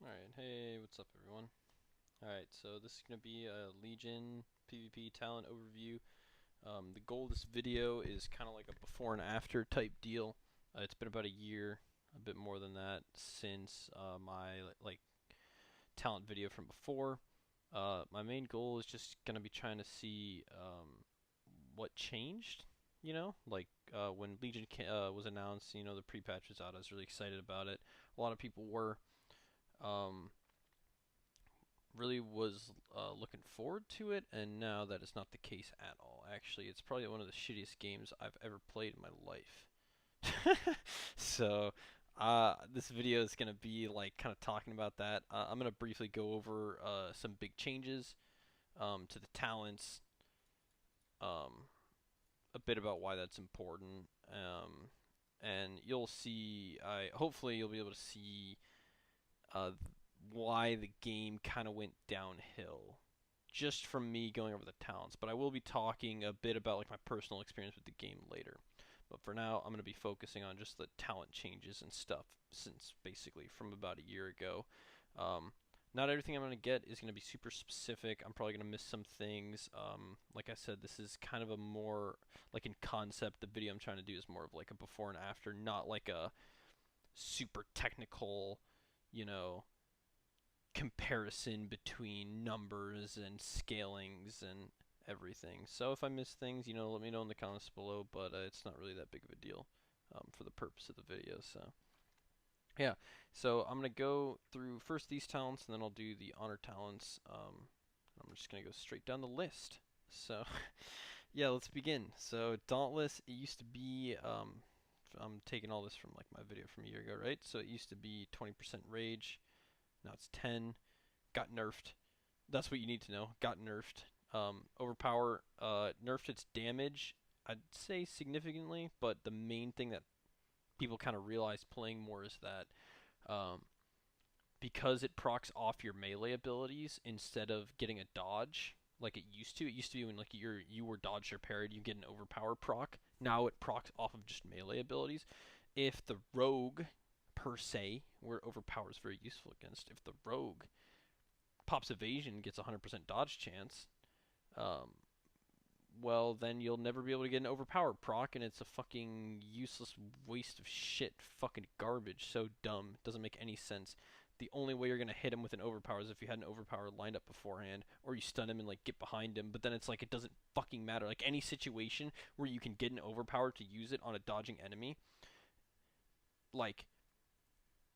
Alright, hey, what's up everyone? Alright, so this is going to be a Legion PvP talent overview. The goal of this video is kind of like a before and after type deal. It's been about a year, a bit more than that, since my talent video from before. My main goal is just going to be trying to see what changed, when Legion was announced, the pre-patch was out, I was really excited about it. A lot of people were. Um, really was looking forward to it, and now that is not the case at all. Actually, it's probably one of the shittiest games I've ever played in my life. So, this video is gonna be like kind of talking about that. I'm gonna briefly go over some big changes to the talents, um, a bit about why that's important, and you'll see. I hopefully you'll be able to see uh, why the game kind of went downhill just from me going over the talents. But I will be talking a bit about like my personal experience with the game later. But for now, I'm going to be focusing on just the talent changes and stuff since basically from about a year ago. Um, Not everything I'm going to get is going to be super specific. I'm probably going to miss some things. Like I said, this is kind of a more, like in concept, the video I'm trying to do is more of like a before and after, not like a super technical, you know, comparison between numbers and scalings and everything. So if I miss things, let me know in the comments below, but it's not really that big of a deal for the purpose of the video. So yeah, so I'm going to go through first these talents, and then I'll do the honor talents. I'm just going to go straight down the list. So yeah, let's begin. So Dauntless, it used to be, I'm taking all this from like my video from a year ago, right? So it used to be 20% rage, now it's 10. Got nerfed. That's what you need to know. Got nerfed. Overpower nerfed its damage, I'd say significantly, but the main thing that people kind of realize playing more is that um, because it procs off your melee abilities instead of getting a dodge like it used to. It used to be when like you were dodged or parried, you get an overpower proc. Now it procs off of just melee abilities. If the rogue per se, where overpower is very useful against, if the rogue pops evasion gets a 100% dodge chance, um, well, then you'll never be able to get an overpowered proc, and it's a fucking useless waste of shit, fucking garbage. So dumb, doesn't make any sense. The only way you're gonna hit him with an overpower is if you had an overpower lined up beforehand, or you stun him and like get behind him. But then it's like it doesn't fucking matter. Like any situation where you can get an overpower to use it on a dodging enemy, like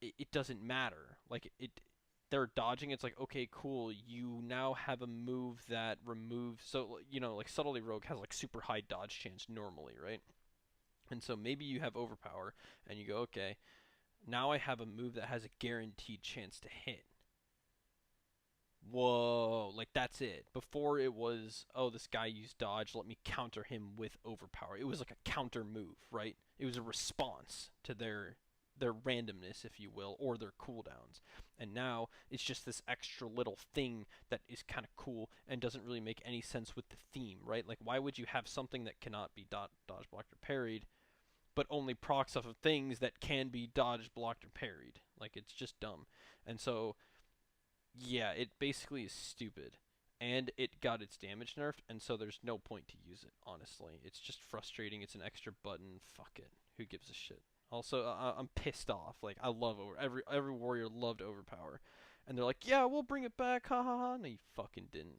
it doesn't matter. Like they're dodging. It's like, okay, cool. You now have a move that removes. So like subtlety rogue has like super high dodge chance normally, right? And so maybe you have overpower, and you go, okay, now I have a move that has a guaranteed chance to hit. Whoa, like that's it. Before it was, oh, this guy used dodge, let me counter him with overpower. It was like a counter move, right? It was a response to their randomness, if you will, or their cooldowns. And now it's just this extra little thing that is kind of cool and doesn't really make any sense with the theme, right? Like, why would you have something that cannot be dodge, blocked, or parried, but only procs off of things that can be dodged, blocked, or parried? Like, it's just dumb. And so yeah, it basically is stupid. And it got its damage nerfed, and so there's no point to use it, honestly. It's just frustrating. It's an extra button. Fuck it. Who gives a shit? Also, I'm pissed off. Like, I love every warrior loved overpower. And they're like, yeah, we'll bring it back. Ha ha ha. No, you fucking didn't.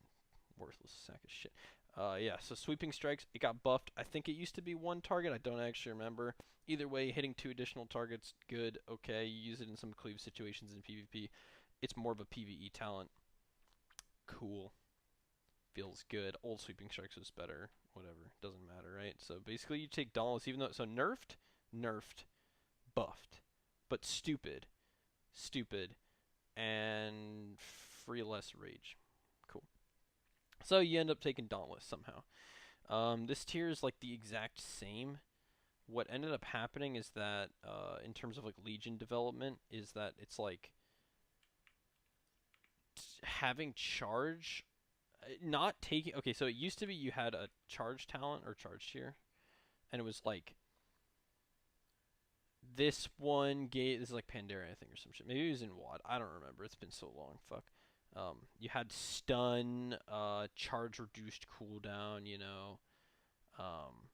Worthless sack of shit. Yeah, so sweeping strikes, it got buffed. I think it used to be one target. I don't actually remember. Either way, hitting two additional targets, good, okay. You use it in some cleave situations in PvP. It's more of a PvE talent. Cool. Feels good. Old sweeping strikes was better. Whatever. Doesn't matter, right? So basically you take Dauntless, even though, so nerfed, buffed. But stupid. Stupid. And free less rage. Cool. So you end up taking Dauntless somehow. This tier is like the exact same. What ended up happening is that, in terms of like Legion development, is that it's like having charge, not taking. Okay, so it used to be you had a charge talent or charge tier, and it was like This one gave this is like Pandaria, I think, or some shit. Maybe it was in WAD. I don't remember. It's been so long. Fuck. You had stun, charge reduced cooldown. Um,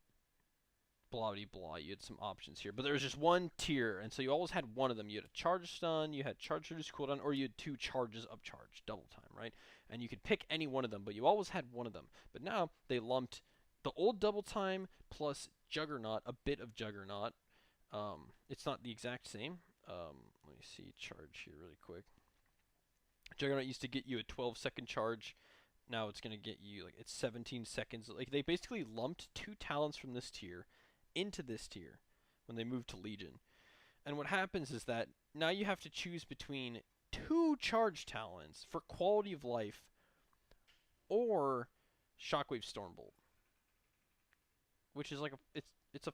blah blah blah. You had some options here, but there was just one tier, and so you always had one of them. You had a charge stun, you had charge reduced cooldown, or you had two charges up charge, double time, right? And you could pick any one of them, but you always had one of them. But now they lumped the old double time plus Juggernaut, a bit of Juggernaut. It's not the exact same. Let me see charge here really quick. Juggernaut used to get you a 12-second charge. Now it's gonna get you like it's 17 seconds. Like they basically lumped two talents from this tier into this tier when they moved to Legion. And what happens is that now you have to choose between two charge talents for quality of life or Shockwave Stormbolt, which is like it's a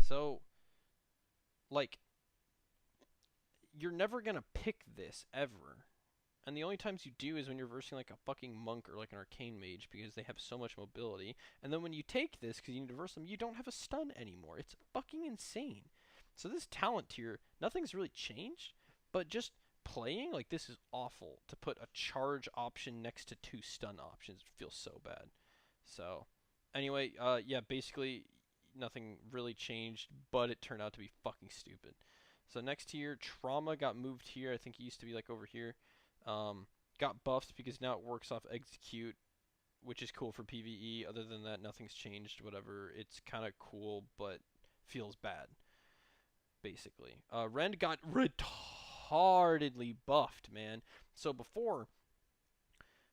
so like you're never gonna pick this ever. And the only times you do is when you're versing like a fucking monk or like an arcane mage because they have so much mobility. And then when you take this because you need to verse them, you don't have a stun anymore. It's fucking insane. So this talent tier, nothing's really changed, but just playing like this is awful. To put a charge option next to two stun options feels so bad. So anyway, yeah, basically nothing really changed, but it turned out to be fucking stupid. So next tier, trauma got moved here. I think it used to be like over here. Um, got buffed because now it works off execute, which is cool for PvE. Other than that, nothing's changed. Whatever. It's kind of cool, but feels bad. Basically, Rend got retardedly buffed, man. So before,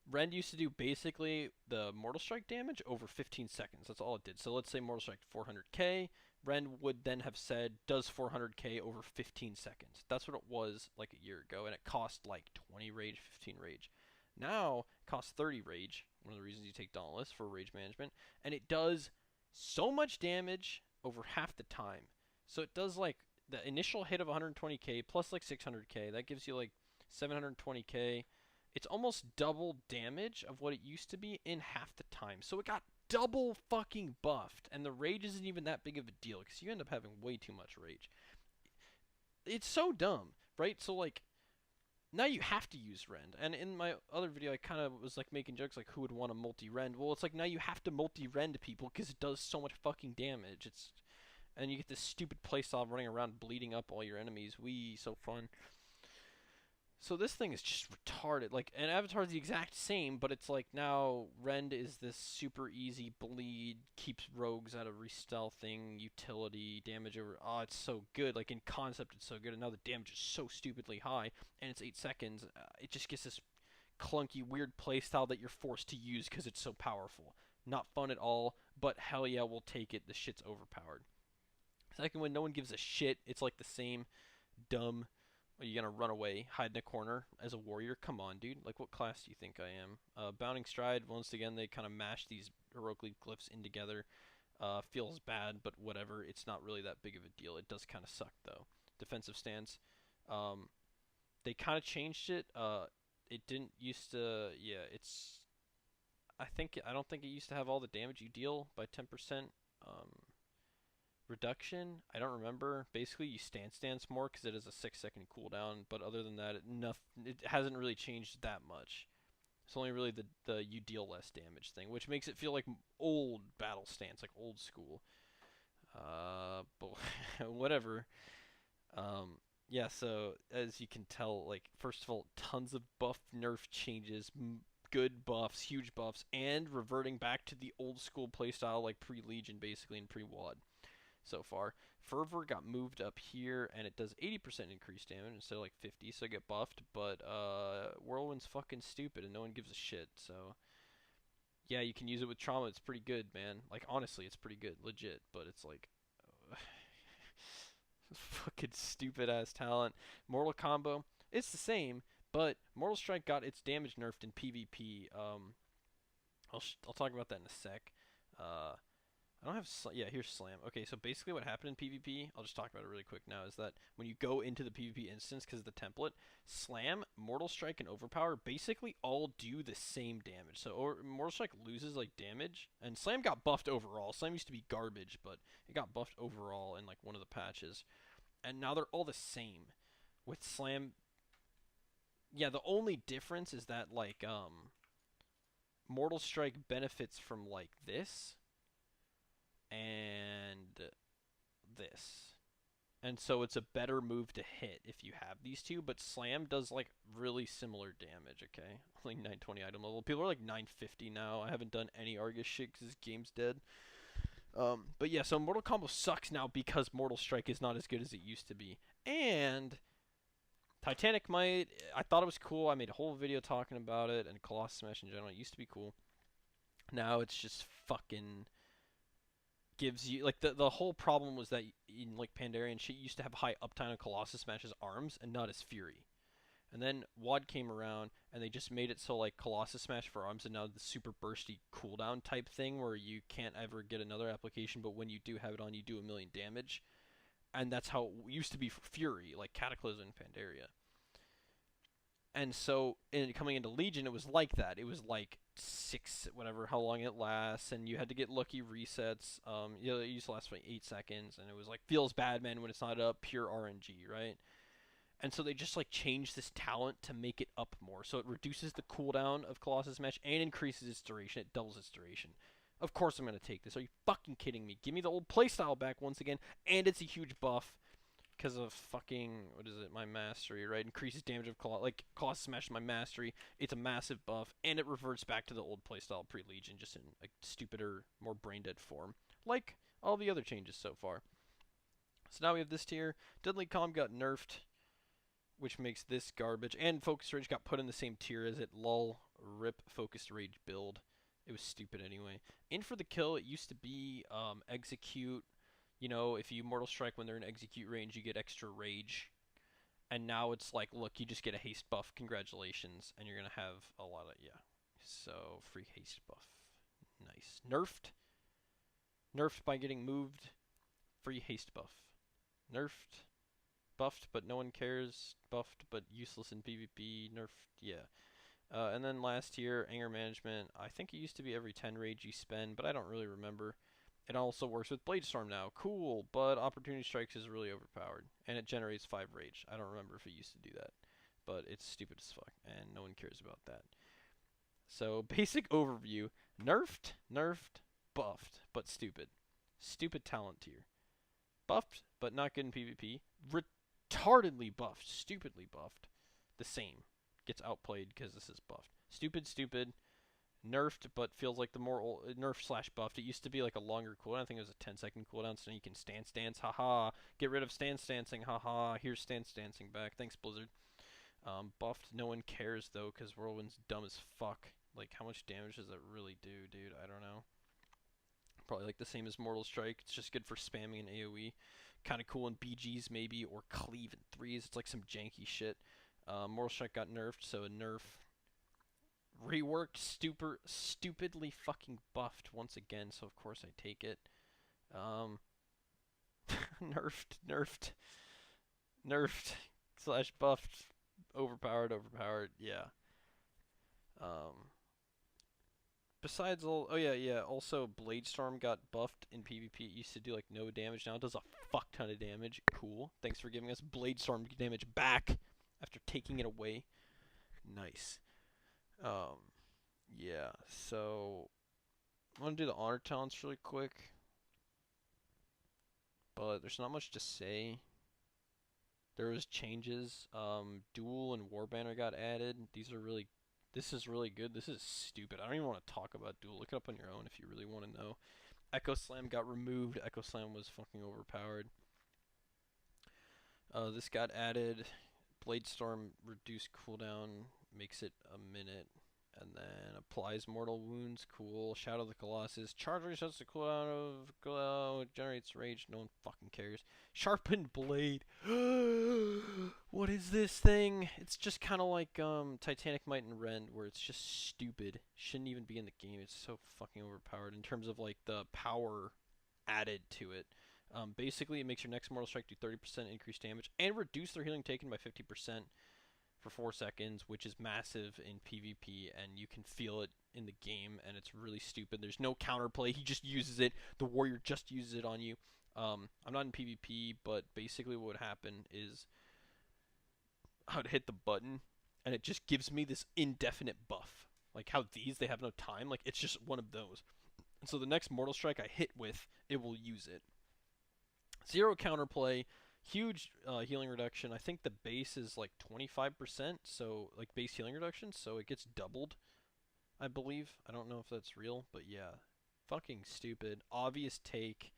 Rend used to do basically the Mortal Strike damage over 15 seconds. That's all it did. So let's say Mortal Strike 400k. Rend would then have said, does 400k over 15 seconds. That's what it was like a year ago, and it cost like 20 rage, 15 rage. Now, it costs 30 rage, one of the reasons you take Dauntless for rage management, and it does so much damage over half the time. So it does like the initial hit of 120k plus like 600k. That gives you like 720k. It's almost double damage of what it used to be in half the time. So it got double fucking buffed, and the rage isn't even that big of a deal because you end up having way too much rage. It's so dumb, right? So like now you have to use Rend, and in my other video I kind of was like making jokes like who would want to multi-Rend. Well, it's like now you have to multi-Rend people because it does so much fucking damage. It's and you get this stupid playstyle running around bleeding up all your enemies. Wee, so fun. So this thing is just retarded. Like, and Avatar's the exact same, but it's like now Rend is this super easy bleed, keeps rogues out of re-stealthing, utility, damage over. Oh, it's so good. Like, in concept, it's so good. And now the damage is so stupidly high, and it's 8 seconds. It just gets this clunky, weird playstyle that you're forced to use because it's so powerful. Not fun at all, but hell yeah, we'll take it. The shit's overpowered. Second one, no one gives a shit. It's like the same dumb. Are you gonna run away, hide in a corner as a warrior? Come on, dude. Like, what class do you think I am? Bounding Stride, once again, they kind of mash these heroic leap glyphs in together. Feels bad, but whatever. It's not really that big of a deal. It does kind of suck, though. Defensive stance. Um, they kind of changed it. It didn't used to. Yeah, it's. I don't think it used to have all the damage you deal by 10%. Reduction, I don't remember. Basically, you stance more because it is a 6-second cooldown. But other than that, it hasn't really changed that much. It's only really the you deal less damage thing, which makes it feel like old battle stance, like old school. But whatever. Yeah. So as you can tell, like first of all, tons of buff nerf changes, good buffs, huge buffs, and reverting back to the old school playstyle like pre-Legion, basically, and pre-WAD so far. Fervor got moved up here, and it does 80% increased damage instead of like 50, so I get buffed. But Whirlwind's fucking stupid, and no one gives a shit. So yeah, you can use it with trauma. It's pretty good, man. Like honestly, it's pretty good, legit. But it's like fucking stupid ass talent. Mortal combo, it's the same, but Mortal Strike got its damage nerfed in PvP. I'll talk about that in a sec. I don't have yeah, here's slam. Okay, so basically what happened in PvP, I'll just talk about it really quick now, is that when you go into the PvP instance because of the template, slam, mortal strike, and overpower basically all do the same damage. So mortal strike loses like damage, and slam got buffed overall. Slam used to be garbage, but it got buffed overall in like one of the patches, and now they're all the same. With slam, yeah, the only difference is that like mortal strike benefits from like this and this. And so it's a better move to hit if you have these two, but slam does like really similar damage, okay? Only 920 item level. People are like 950 now. I haven't done any Argus shit because this game's dead. But yeah, so Mortal Combo sucks now because Mortal Strike is not as good as it used to be. And Titanic Might, I thought it was cool. I made a whole video talking about it, and Colossus Smash in general. It used to be cool. Now it's just fucking gives you like the whole problem was that in like Pandarian shit you used to have high uptime on Colossus Smash's arms and not his Fury. And then WoD came around and they just made it so like Colossus Smash for arms and now the super bursty cooldown type thing where you can't ever get another application, but when you do have it on you do a million damage. And that's how it used to be for Fury, like Cataclysm and Pandaria. And so coming into Legion, it was like that. It was like six, whatever, how long it lasts, and you had to get lucky resets. It used to last for like 8 seconds, and it was like feelsbadman when it's not up, pure RNG, right? And so they just like changed this talent to make it up more. So it reduces the cooldown of Colossus Smash and increases its duration. It doubles its duration. Of course I'm gonna take this. Are you fucking kidding me? Give me the old playstyle back once again, and it's a huge buff because of fucking what is it? My mastery, right? Increases damage of Colossus Smash is my mastery. It's a massive buff, and it reverts back to the old playstyle pre-Legion, just in a stupider, more brain dead form, like all the other changes so far. So now we have this tier. Deadly Calm got nerfed, which makes this garbage, and Focus Rage got put in the same tier as it. Lol, rip Focused Rage build. It was stupid anyway. In for the kill, it used to be execute. You know, if you Mortal Strike when they're in execute range, you get extra rage. And now it's like, look, you just get a haste buff. Congratulations. And you're going to have a lot of, yeah. So, free haste buff. Nice. Nerfed. Nerfed by getting moved. Free haste buff. Nerfed. Buffed, but no one cares. Buffed, but useless in PvP. Nerfed, yeah. And then last year, Anger Management. I think it used to be every 10 rage you spend, but I don't really remember. It also works with Blade Storm now. Cool, but Opportunity Strikes is really overpowered. And it generates 5 rage. I don't remember if it used to do that. But it's stupid as fuck, and no one cares about that. So, basic overview. Nerfed, nerfed, buffed, but stupid. Stupid talent tier. Buffed, but not good in PvP. Retardedly buffed, stupidly buffed. The same. Gets outplayed because this is buffed. Stupid, stupid. Nerfed, but feels like the more nerf slash buffed. It used to be like a longer cooldown. I think it was a 10-second cooldown, so now you can stance dance. Haha. Get rid of stance dancing. Haha. Here's stance dancing back. Thanks, Blizzard. Buffed. No one cares though, because Whirlwind's dumb as fuck. Like, how much damage does that really do, dude? I don't know. Probably like the same as Mortal Strike. It's just good for spamming an AoE. Kind of cool in BGs maybe, or cleave in threes. It's like some janky shit. Mortal Strike got nerfed, so a nerf. Reworked, stupidly fucking buffed once again, so of course I take it. Nerfed, slash buffed, overpowered, yeah. Besides all, oh yeah, also Blade Storm got buffed in PvP. It used to do like no damage, now it does a fuck ton of damage. Cool. Thanks for giving us Blade Storm damage back after taking it away. Nice. Yeah, so I'm gonna do the honor talents really quick, but there's not much to say. There was changes. Duel and Warbanner got added. This is really good. This is stupid. I don't even want to talk about Duel. Look it up on your own if you really want to know. Echo Slam got removed. Echo Slam was fucking overpowered. This got added. Blade Storm reduced cooldown, makes it a minute. And then applies mortal wounds, cool. Shadow of the Colossus. Charge resets the cooldown of glow. Generates rage. No one fucking cares. Sharpened blade. What is this thing? It's just kind of like Titanic Might and Rend, where it's just stupid. Shouldn't even be in the game. It's so fucking overpowered in terms of like the power added to it. Basically, it makes your next Mortal Strike do 30% increased damage and reduce their healing taken by 50% for 4 seconds, which is massive in PvP, and you can feel it in the game, and it's really stupid. There's no counterplay. He just uses it. The warrior just uses it on you. I'm not in PvP, but basically what would happen is I would hit the button, and it just gives me this indefinite buff. Like how these, they have no time. Like, it's just one of those. And so the next Mortal Strike I hit with, it will use it. Zero counterplay, huge healing reduction. I think the base is like 25%, so like base healing reduction, so it gets doubled, I believe. I don't know if that's real, but yeah. Fucking stupid. Obvious take.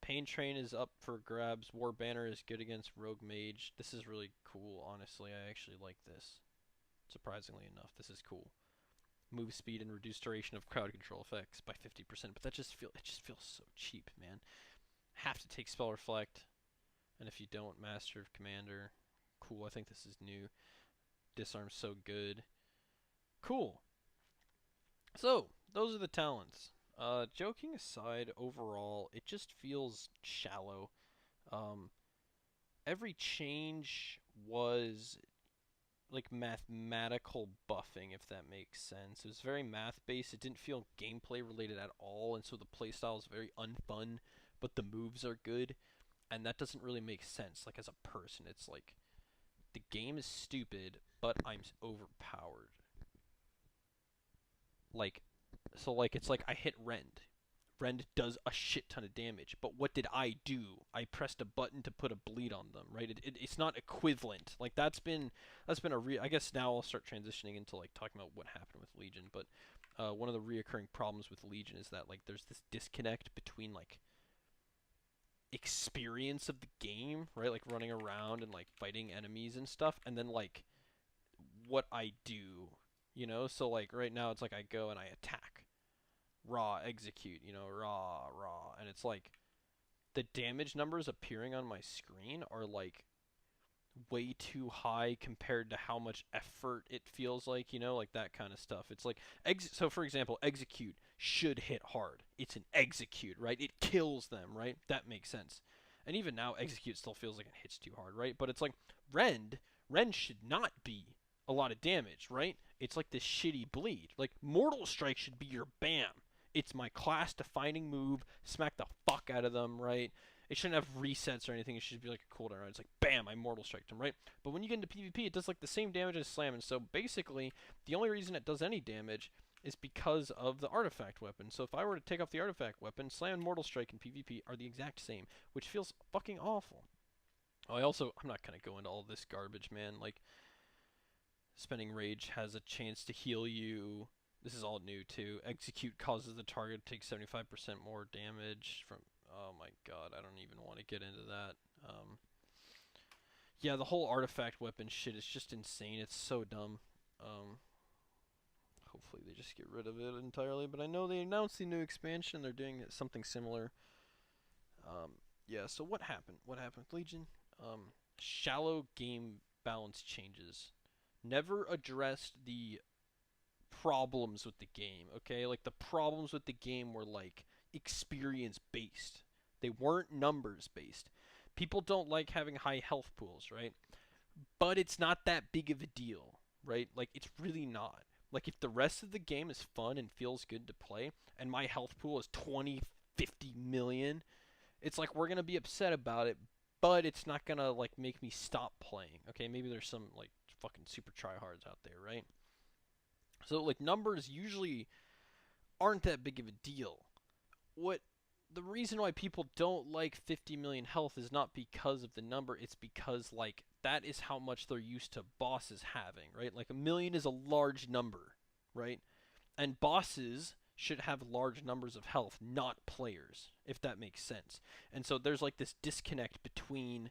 Pain Train is up for grabs. War Banner is good against Rogue Mage. This is really cool, honestly. I actually like this. Surprisingly enough, this is cool. Move speed and reduce duration of crowd control effects by 50%, but it just feels so cheap, man. Have to take Spell Reflect, and if you don't, Master of Commander. Cool, I think this is new. Disarm's so good. Cool. So, those are the talents. Joking aside, overall, it just feels shallow. Um, every change was like mathematical buffing, if that makes sense. It was very math based. It didn't feel gameplay related at all, and so the playstyle is very unfun, but the moves are good, and that doesn't really make sense. Like, as a person, it's like the game is stupid, but I'm overpowered. Like, so like it's like I hit Rend. Rend does a shit ton of damage, but what did I do? I pressed a button to put a bleed on them, right? It's not equivalent. Like, that's been I guess now I'll start transitioning into like talking about what happened with Legion, but one of the reoccurring problems with Legion is that like there's this disconnect between like experience of the game, right? Like running around and like fighting enemies and stuff, and then like what I do, So like right now it's like I go and I attack, raw, execute, raw, and it's like the damage numbers appearing on my screen are like way too high compared to how much effort it feels like, like that kind of stuff. It's like so for example, execute should hit hard. It's an execute, right? It kills them, right? That makes sense. And even now execute still feels like it hits too hard, right? But it's like Rend should not be a lot of damage, right? It's like this shitty bleed. Like, Mortal Strike should be your bam. It's my class defining move. Smack the fuck out of them, right? It shouldn't have resets or anything. It should be like a cooldown, right? It's like, bam, I Mortal Strike them, right? But when you get into PvP, it does like the same damage as Slam. And so basically, the only reason it does any damage is because of the artifact weapon. So if I were to take off the artifact weapon, Slam and Mortal Strike in PvP are the exact same, which feels fucking awful. I'm not going to go into all this garbage, man. Like, spending Rage has a chance to heal you. This is all new too. Execute causes the target to take 75% more damage from. Oh my god, I don't even want to get into that. Yeah, the whole artifact weapon shit is just insane. It's so dumb. Hopefully they just get rid of it entirely. But I know they announced the new expansion. They're doing something similar. Yeah. So what happened? What happened with Legion? Shallow game balance changes. Never addressed the problems with the game, okay? Like, the problems with the game were like experience based. They weren't numbers based. People don't like having high health pools, right? But it's not that big of a deal, right? Like, it's really not. Like, if the rest of the game is fun and feels good to play and my health pool is 20, 50 million, it's like we're going to be upset about it, but it's not going to like make me stop playing. Okay, maybe there's some like fucking super tryhards out there, right? So like numbers usually aren't that big of a deal. What the reason why people don't like 50 million health is not because of the number, it's because like that is how much they're used to bosses having, right? Like, a million is a large number, right? And bosses should have large numbers of health, not players, if that makes sense. And so there's like this disconnect between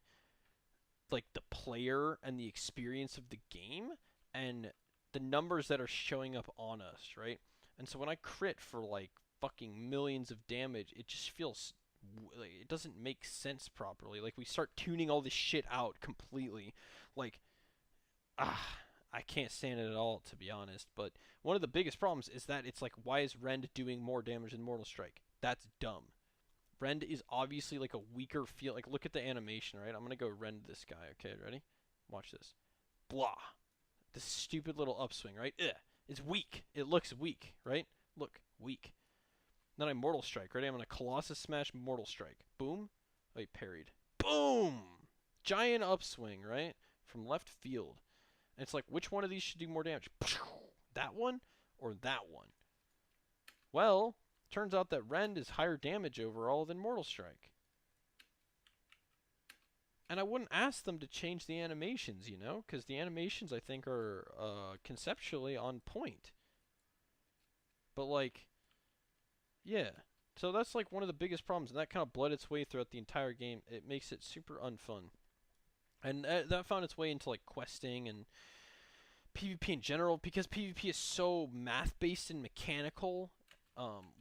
like the player and the experience of the game and the numbers that are showing up on us, right? And so when I crit for like fucking millions of damage, it just feels like it doesn't make sense properly. Like, we start tuning all this shit out completely. Like, I can't stand it at all, to be honest. But one of the biggest problems is that it's like, why is Rend doing more damage than Mortal Strike? That's dumb. Rend is obviously like a weaker feel. Like, look at the animation, right? I'm gonna go Rend this guy. Okay, ready? Watch this. Blah. This stupid little upswing, right? Ugh. It's weak. It looks weak, right? Look, weak. Then I Mortal Strike, ready? I'm gonna Colossus Smash Mortal Strike. Boom. Oh, he parried. Boom! Giant upswing, right? From left field. And it's like, which one of these should do more damage? That one or that one? Well, turns out that Rend is higher damage overall than Mortal Strike. And I wouldn't ask them to change the animations, you know? Because the animations, I think, are conceptually on point. But, like, yeah. So that's, like, one of the biggest problems. And that kind of bled its way throughout the entire game. It makes it super unfun. And that found its way into, like, questing and PvP in general. Because PvP is so math-based and mechanical,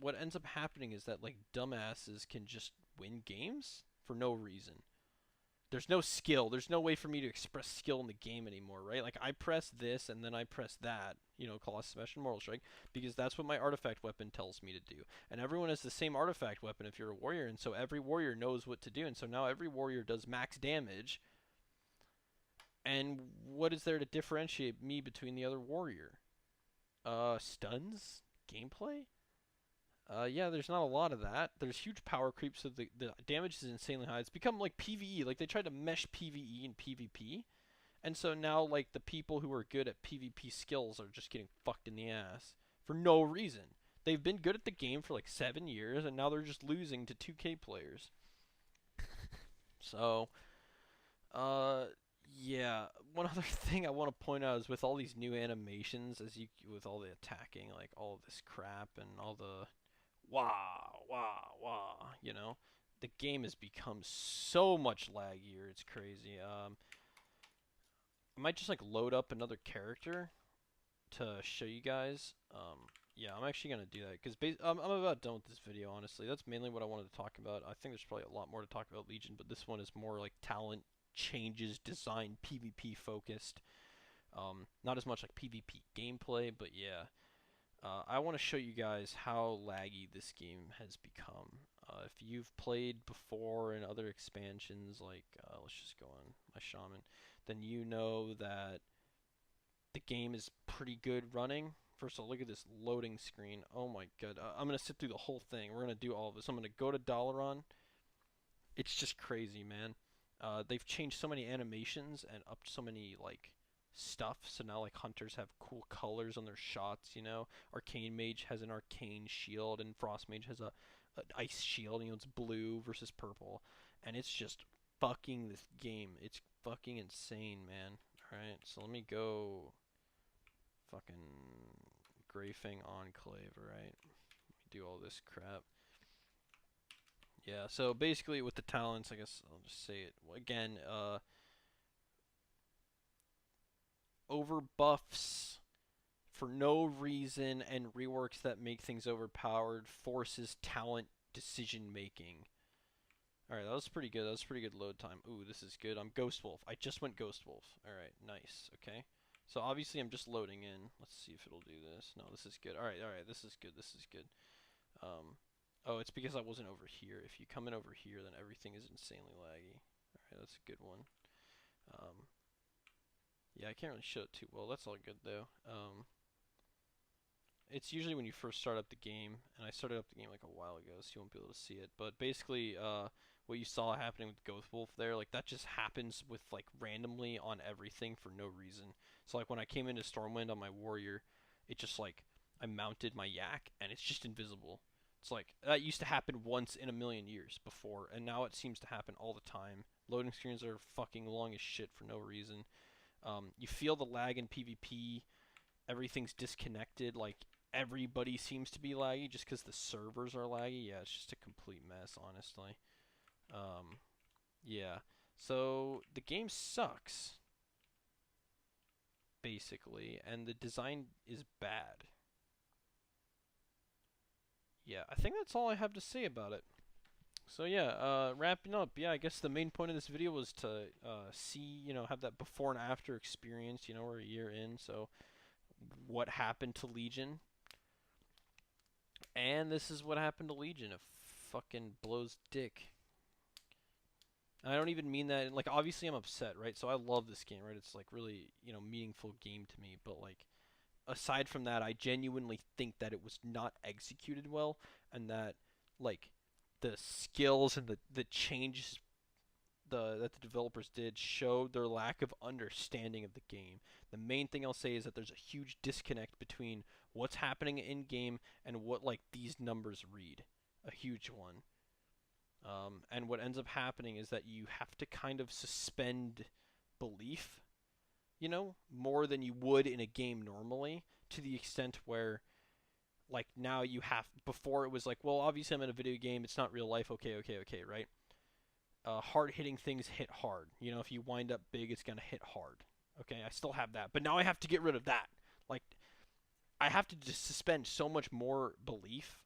what ends up happening is that, like, dumbasses can just win games for no reason. There's no skill. There's no way for me to express skill in the game anymore, right? Like, I press this and then I press that, you know, Colossus Smash and Mortal Strike, because that's what my artifact weapon tells me to do. And everyone has the same artifact weapon if you're a warrior, and so every warrior knows what to do. And so now every warrior does max damage. And what is there to differentiate me between the other warrior? Stuns? Gameplay? Yeah, there's not a lot of that. There's huge power creep, so the damage is insanely high. It's become like PvE. Like, they tried to mesh PvE and PvP. And so now, like, the people who are good at PvP skills are just getting fucked in the ass for no reason. They've been good at the game for like 7 years, and now they're just losing to 2K players. So, uh, yeah. One other thing I want to point out is with all these new animations, with all the attacking, like all of this crap and all the wah, wah, wah, you know, the game has become so much laggier. It's crazy. I might just like load up another character to show you guys. Yeah, I'm actually gonna do that because I'm about done with this video. Honestly, that's mainly what I wanted to talk about. I think there's probably a lot more to talk about Legion, but this one is more like talent changes, design, PvP focused. Not as much like PvP gameplay, but yeah. I want to show you guys how laggy this game has become. If you've played before in other expansions, like, let's just go on my Shaman, then you know that the game is pretty good running. First of all, look at this loading screen. Oh my god. I'm going to sit through the whole thing. We're going to do all of this. I'm going to go to Dalaran. It's just crazy, man. They've changed so many animations and upped so many, like, stuff. So now, like, hunters have cool colors on their shots, you know. Arcane Mage has an arcane shield, and Frost Mage has a ice shield. You know, it's blue versus purple, and it's just fucking this game. It's fucking insane, man. All right, so let me go. Fucking Greyfang Enclave, right? Let me do all this crap. Yeah, so basically with the talents, I guess I'll just say it again. Over buffs for no reason and reworks that make things overpowered forces talent decision making. Alright, that was pretty good. That was pretty good load time. Ooh, this is good. I'm Ghost Wolf. I just went Ghost Wolf. Alright, nice. Okay. So obviously I'm just loading in. Let's see if it'll do this. No, this is good. Alright, this is good. This is good. Oh, it's because I wasn't over here. If you come in over here, then everything is insanely laggy. Alright, that's a good one. Yeah, I can't really show it too well. That's all good, though. It's usually when you first start up the game, and I started up the game like a while ago, so you won't be able to see it. But basically, what you saw happening with Ghost Wolf there, like, that just happens with, like, randomly on everything for no reason. So, like, when I came into Stormwind on my warrior, it just, like, I mounted my yak, and it's just invisible. It's like, that used to happen once in a million years before, and now it seems to happen all the time. Loading screens are fucking long as shit for no reason. You feel the lag in PvP. Everything's disconnected. Like, everybody seems to be laggy just because the servers are laggy. Yeah, it's just a complete mess, honestly. Yeah. So, the game sucks, basically, and the design is bad. Yeah, I think that's all I have to say about it. So yeah, wrapping up, yeah, I guess the main point of this video was to see, you know, have that before and after experience, you know, we're a year in, so what happened to Legion, and this is what happened to Legion, a fucking blows dick. And I don't even mean that. Like, obviously, I'm upset, right? So I love this game, right? It's like really, meaningful game to me. But like, aside from that, I genuinely think that it was not executed well, and that like the skills and the changes that the developers did showed their lack of understanding of the game. The main thing I'll say is that there's a huge disconnect between what's happening in game and what like these numbers read. A huge one. And what ends up happening is that you have to kind of suspend belief, more than you would in a game normally, to the extent where like now you have before it was like, well, obviously I'm in a video game, it's not real life, okay, okay, okay, right? Hard hitting things hit hard. If you wind up big, it's gonna hit hard. Okay, I still have that, but now I have to get rid of that. Like, I have to just suspend so much more belief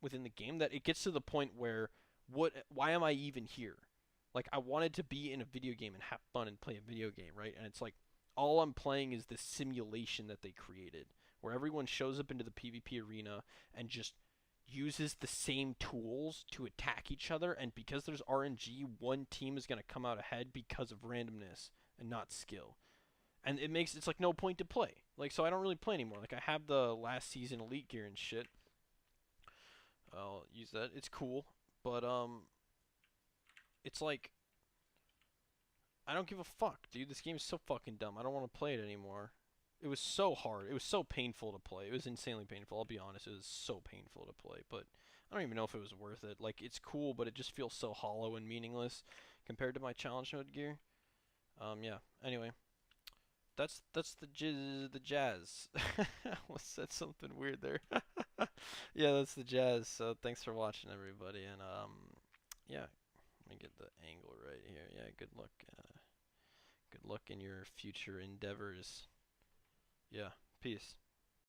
within the game that it gets to the point where why am I even here? Like, I wanted to be in a video game and have fun and play a video game, right? And it's like all I'm playing is this simulation that they created where everyone shows up into the PvP arena and just uses the same tools to attack each other, and because there's RNG, one team is going to come out ahead because of randomness and not skill. And it's like no point to play. Like, so I don't really play anymore. Like, I have the last season elite gear and shit. I'll use that. It's cool, but it's like I don't give a fuck, dude. This game is so fucking dumb. I don't want to play it anymore. It was so hard. It was so painful to play. It was insanely painful. I'll be honest. It was so painful to play, but I don't even know if it was worth it. Like, it's cool, but it just feels so hollow and meaningless compared to my challenge mode gear. Yeah. Anyway, that's the jazz. Was said something weird there. Yeah, that's the jazz. So thanks for watching, everybody, and yeah. Let me get the angle right here. Yeah, good luck. Good luck in your future endeavors. Yeah, peace.